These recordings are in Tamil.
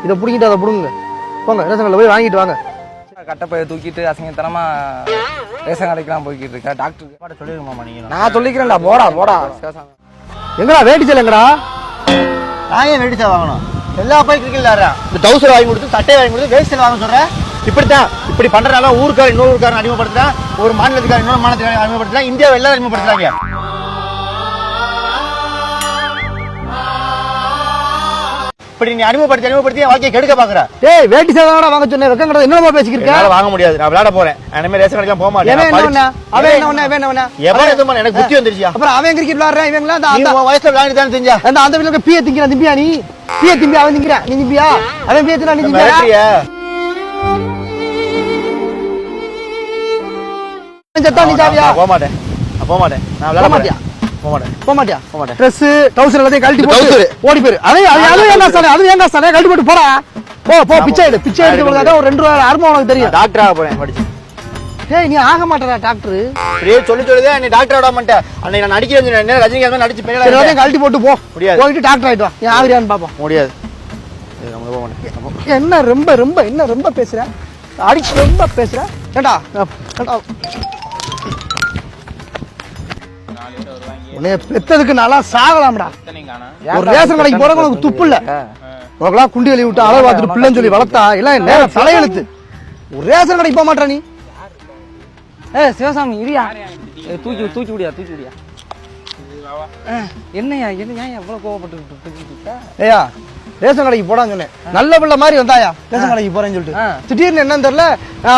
இதை பிடிக்கிட்டு அதை பிடுங்க. போங்க ரேஷன் கடையில் போய் வாங்கிட்டு வாங்க. கட்டப்பையை தூக்கிட்டு அசிங்கத்தனமா ரேஷன் கடைக்கெல்லாம் போய்கிட்டு இருக்கா. டாக்டருக்கு சொல்லிருக்கோமா நீங்க? நான் சொல்லிக்கிறேன்டா. போடா போடா. எங்கடா வேட்டி சேலை எங்கடா? நான் ஏன் வேட்டி சேலை வாங்கணும்? எல்லா பைக்கு இருக்குல்ல, இந்த டவுசர் வாங்கி கொடுத்து சட்டை வாங்கி கொடுத்து வேட்டி சேலை வாங்க சொல்றேன். இப்படித்தான் இப்படி பண்றதுனால ஊருக்கார இன்னொரு ஊருக்காரன் அடிமைப்படுத்துறான், ஒரு மாநிலத்துக்கார இன்னொரு மாநிலத்துக்கார அடிமைப்படுத்துறான், இந்தியாவை எல்லாரும் அடிமைப்படுத்துறாங்க. இப்படி நீ அடிமைப்படுத்தி வாழ்க்கையை கெடுக்க பாக்குற. டேய் வேட்டி சேலை வாங்க சொன்னேன். வெக்கம் கடை என்னமா பேசிக்கிருக்க? வாங்க முடியாது, நான் விளையாட போறேன். இனிமே ரேஷன் கடைக்கு போக மாட்டேன். எனக்கு புத்தி வந்துருச்சு. அப்புறம் அவன் கிரிக்கெட் விளையாடுறேன், இவங்களா அந்த வயசுல விளையாண்டு தானே செஞ்சா. அந்த வீட்டுல பிய திங்கிறான். திம்பியா நீ? பிய திம்பி அவன் திங்கிறான், நீ திம்பியா? அவன் பிய தின்னா நீ திம்பியா? போக மாட்டேன். நான் விளையாட மாட்டேன். போக மாட்டியா? ட்ரெஸ் டவுசர் எல்லாத்தையும் கழட்டி போட்டு ஓடி போயிரு. அது ஏங்க சார் கழட்டி போட்டு போறா. போ பிச்சை எடுத்து ஒரு 2 ரூபாய் அருமை உனக்கு தெரியும். டாக்டர் ஆக போறேன் படிச்சு. ஏய் நீ ஆக மாட்டடா டாக்டர். சொல்லுதே நீ டாக்டர் ஆக மாட்டேன். அன்னைக்கு நான் நடிக்கிறேன், ரஜினிகாந்த் நடிச்சு எல்லாத்தையும் கழட்டி போட்டு போ. போயிட்டு டாக்டர் ஆயிட்டு வா. ஏன் ஆவிரியான்னு பாப்போம். முடியாது. என்ன ரொம்ப பேசுற? அடிச்சு ரொம்ப பேசுற. ஏண்டா உன்னைய பெத்ததுக்கு நல்லா சாகலாம்டா. ஒரு ரேஷன் கடைக்கு போற உனக்கு துப்பு இல்ல. உனக்கெல்லாம் குண்டி எழுதி விட்டு அளவு பார்த்துட்டு பிள்ளைன்னு சொல்லி வளர்த்தா எல்லாம் நேரம் தலையெழுத்து. ஒரு ரேஷன் கடைக்கு போக மாட்டா நீ? சிவசாமி இரியா, தூக்கி விடியா. என்னையா எவ்வளவு கோவப்பட்டு? ஏயா ரேஷன் கடைக்கு போடான்னு சொன்னேன். நல்ல பிள்ளை மாதிரி வந்தாயா ரேஷன் கடைக்கு போறேன்னு சொல்லிட்டு திடீர்னு என்னன்னு தெரியல.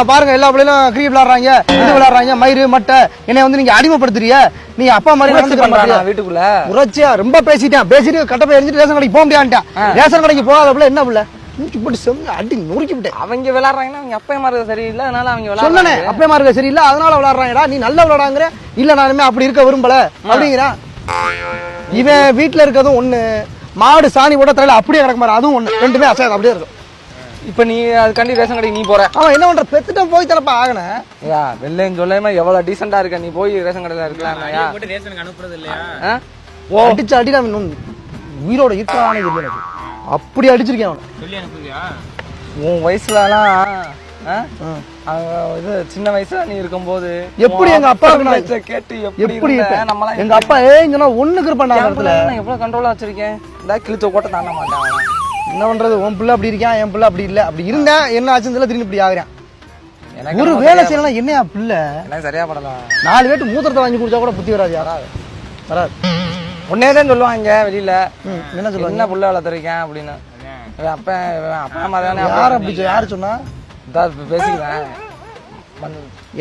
பாருங்க எல்லா பிள்ளைகளும் கிரிக்கெட் விளையாடுறாங்க, இது விளையாடுறாங்க, மயிறு மட்டை. என்னை வந்து நீங்க அடிமைப்படுத்துறிய. நீ அப்பா மாதிரி வீட்டுக்குள்ள உரச்சியா ரொம்ப பேசிட்டு கட்டப்பை எரிஞ்சிட்டு ரேஷன் கடைக்கு போக முடியான்ட்டான். ரேஷன் கடைக்கு போகாத பிள்ளை என்ன பிள்ளை போட்டு செம்ம அடி நொறுக்கி விட்டேன். அவங்க விளையாடுறாங்கன்னா அவங்க அப்பையமா இருக்க சரியில்லை, அதனால அவங்க சொன்னே அப்பையமா இருக்க சரியில்லை அதனால விளையாடுறாங்கடா. நீ நல்லா விளையாடாங்கிற. இல்ல நானுமே அப்படி இருக்க விரும்பல அப்படிங்கிறான். இவன் வீட்டுல இருக்கிறதும் ஒண்ணு, மாடு சாணி போட தலையில அப்படியே கிடக்க மாதிரி அதுவும் ஒண்ணு. ரெண்டுமே அசையாது, அப்படியே இருக்கும். இப்ப நீ அதுக்காண்டி ரேஷன் கடைக்கு நீ போற. அவன் என்ன பண்ற? பெத்துட்டம் போய் தரப்பா ஆகன. வெள்ளைன்னு சொல்லாம எவ்வளவு டீசெண்டா இருக்க நீ. போய் ரேஷன் கடையில இருக்கலாம். அனுப்புறது இல்லையா? அடிச்சு அடி நான் உயிரோட இருக்கானே தெரியல. அப்படி அடிச்சிருக்கேன் அவனை. சொல்லி அனுப்புறியா? உன் வயசுலலாம் இது சின்ன வயசுல நீ இருக்கும்போது எப்படி எங்க அப்பா கேட்டு எப்படி எங்க அப்பா சொன்னா ஒண்ணுக்கு இருப்பான். நான் எவ்வளவு கண்ட்ரோலா வச்சிருக்கேன். இந்த கிழிச்ச கோட்டை தாண்ட மாட்டான். என்ன பண்றது? உன் பிள்ளை அப்படி இருக்கான், என் பிள்ளை அப்படி இல்ல. அப்படி இருந்தேன் என்ன ஆச்சுன்னு திரும்பி இப்படி ஆகுறேன். ஒரு வேலை செய்யலாம் என்னையா பிள்ளை எனக்கு சரியா படலாம். 4 பேட்டு மூத்திரத்தை வாங்கி குடிச்சா கூட புத்தி வராது. யாராவது வராது. உன்னேதான் சொல்லுவாங்க வெளியில. என்ன சொல்லுவாங்க? என்ன புள்ள வளர்த்துருக்கேன் அப்படின்னு. அப்பா அம்மா தானே. யார் அப்படி யாரு சொன்னா? பேசிக்கிறேன்.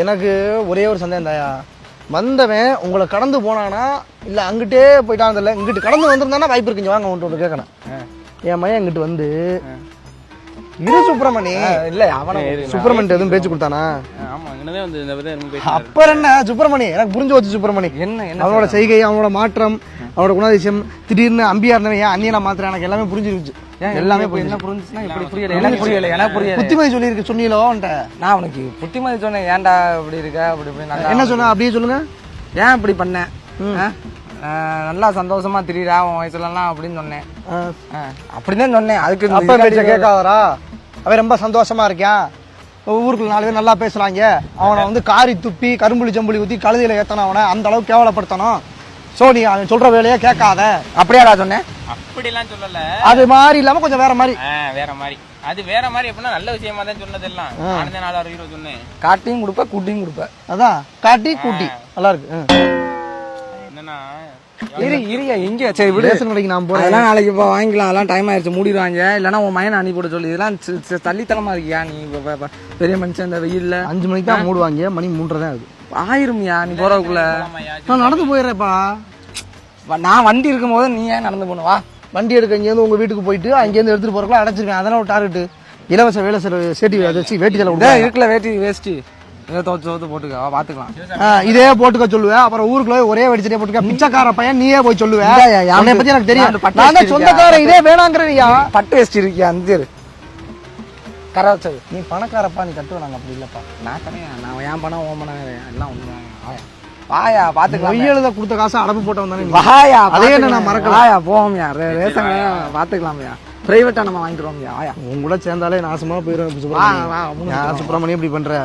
எனக்கு ஒரே ஒரு சந்தேகம் தாயா. வந்தவன் உங்களை கடந்து போனானா இல்ல அங்கிட்டே போயிட்டான் தெரியல. இங்கிட்டு கடந்து வந்திருந்தானா வாய்ப்பு இருக்குங்க. வாங்க ஒன்று கேட்கணும். என் மையன் இங்கிட்டு வந்து இரு சுப்பிரமணி இல்ல அவன சுப்பிரமணிய எதுவும் பேச்சு கொடுத்தானா? அப்புறம் என்ன சுப்பிரமணி எனக்கு புரிஞ்சு வச்சு. சுப்பிரமணி என்ன அவனோட செய்கை, அவனோட மாற்றம், அவனோட குணாதிசயம், திடீர்னு அம்பியா இருந்தவன் ஏன் அந்நியனா மாத்திரம் எனக்கு எல்லாமே புரிஞ்சிருச்சு. எல்லாமே என்ன புரிஞ்சுச்சுன்னா இப்படி புரியல. எனக்கு புரியல. புத்திமதி சொல்லி இருக்கு சொன்னீங்களோ? நான் உனக்கு புத்திமதி சொன்னேன். ஏன்டா இப்படி இருக்க அப்படி இப்படி. என்ன சொன்ன? அப்படியே சொல்லுங்க. ஏன் இப்படி பண்ண? நல்லா சந்தோஷமா திரியா உன் வயசுலாம் அப்படின்னு சொன்னேன். அப்படிதான் சொன்னேன். அதுக்கு அப்பா பேச்ச கேட்காதரா? அவன் ரொம்ப சந்தோஷமா இருக்கான். ஊருக்குள்ள 4 பேர் நல்லா பேசுறாங்க. அவனை வந்து காரி துப்பி கரும்புளி ஜம்புளி ஊத்தி கழுதையில ஏத்தன அவனை அந்த அளவுக்கு கேவலப்படுத்தணும். சோ நீ அவன் சொல்ற வேலையை கேட்காத. அப்படியாடா சொன்னேன்? அப்படிலாம் சொல்லல. அது மாதிரி இல்லாம கொஞ்சம் வேற மாதிரி. வேற மாதிரி. அது வேற மாதிரி எப்படின்னா நல்ல விஷயமா தான் சொன்னதெல்லாம். நான் 4 ஹீரோ சொன்னேன். காட்டியும் கொடுப்ப கூட்டியும் கொடுப்ப. அதான் காட்டி கூட்டி நல்லா இருக்கு. என்னன்னா இரியா எங்க சரி விடு. ரேஷன் கடைக்கு நான் போறேன். அதெல்லாம் நாளைக்கு இப்போ வாங்கிக்கலாம். அதெல்லாம் டைம் ஆயிடுச்சு, மூடிடுவாங்க. இல்லைன்னா உன் மயனை அனுப்பி போட சொல்லி. இதெல்லாம் தள்ளித்தனமா இருக்கியா நீ? பெரிய மனுஷன் இந்த வெயில்ல 5 மணிக்கு தான் மூடுவாங்க. மணி 3:30 தான் ஆகுது. ஆயிரும்யா நீ போறதுக்குள்ள. நான் நடந்து போயிடுறேன்ப்பா. நான் வண்டி இருக்கும் போது நீ ஏன் நடந்து போனவா? வண்டி எடுக்க இங்கேருந்து உங்க வீட்டுக்கு போயிட்டு அங்கேருந்து எடுத்துட்டு போறதுக்குள்ள அடைச்சிருக்கேன். அதெல்லாம் ஒரு டார்கெட். இலவச வேலை சேட்டி வேட்டி செலவு இருக்குல்ல. வேட்டி வேஸ்ட்டு தோத்து போட்டுக்க பாத்துக்கலாம். இதே போட்டுக்க சொல்லுவேன். அப்புறம் ஊருக்குள்ள ஒரே வெடிச்சே போட்டுக்க. பிச்சைக்கார பையன் நீயே போய் சொல்லுவேன். அவனை பத்தி எனக்கு தெரியும். நான் தான் சொந்தக்காரன். இதே வேணாங்கிறீயா? பட்டு வேஸ்ட் இருக்கியா? அந்த கரை வச்சது. நீ பணக்காரப்பா, நீ கட்டுவ. நாங்க அப்படி இல்லப்பா. நான் தனியா நான் ஏன் பணம் ஓ பணம் எல்லாம் ஒண்ணு. வாயா பாத்துக்கலாம். கையெழுத கொடுத்த காசு அடப்பு போட்ட வந்தானே வாயா. அதே நான் மறக்கல. வாயா போவோம்யா. ரேஷன் பாத்துக்கலாம்யா. பிரைவேட்டா நம்ம வாங்கிக்கிறோம் ஆயா உன் கூட சேர்ந்தாலே நாசமா போயிடும் வா, வா, சுப்பிரமணியம் இப்படி பண்ற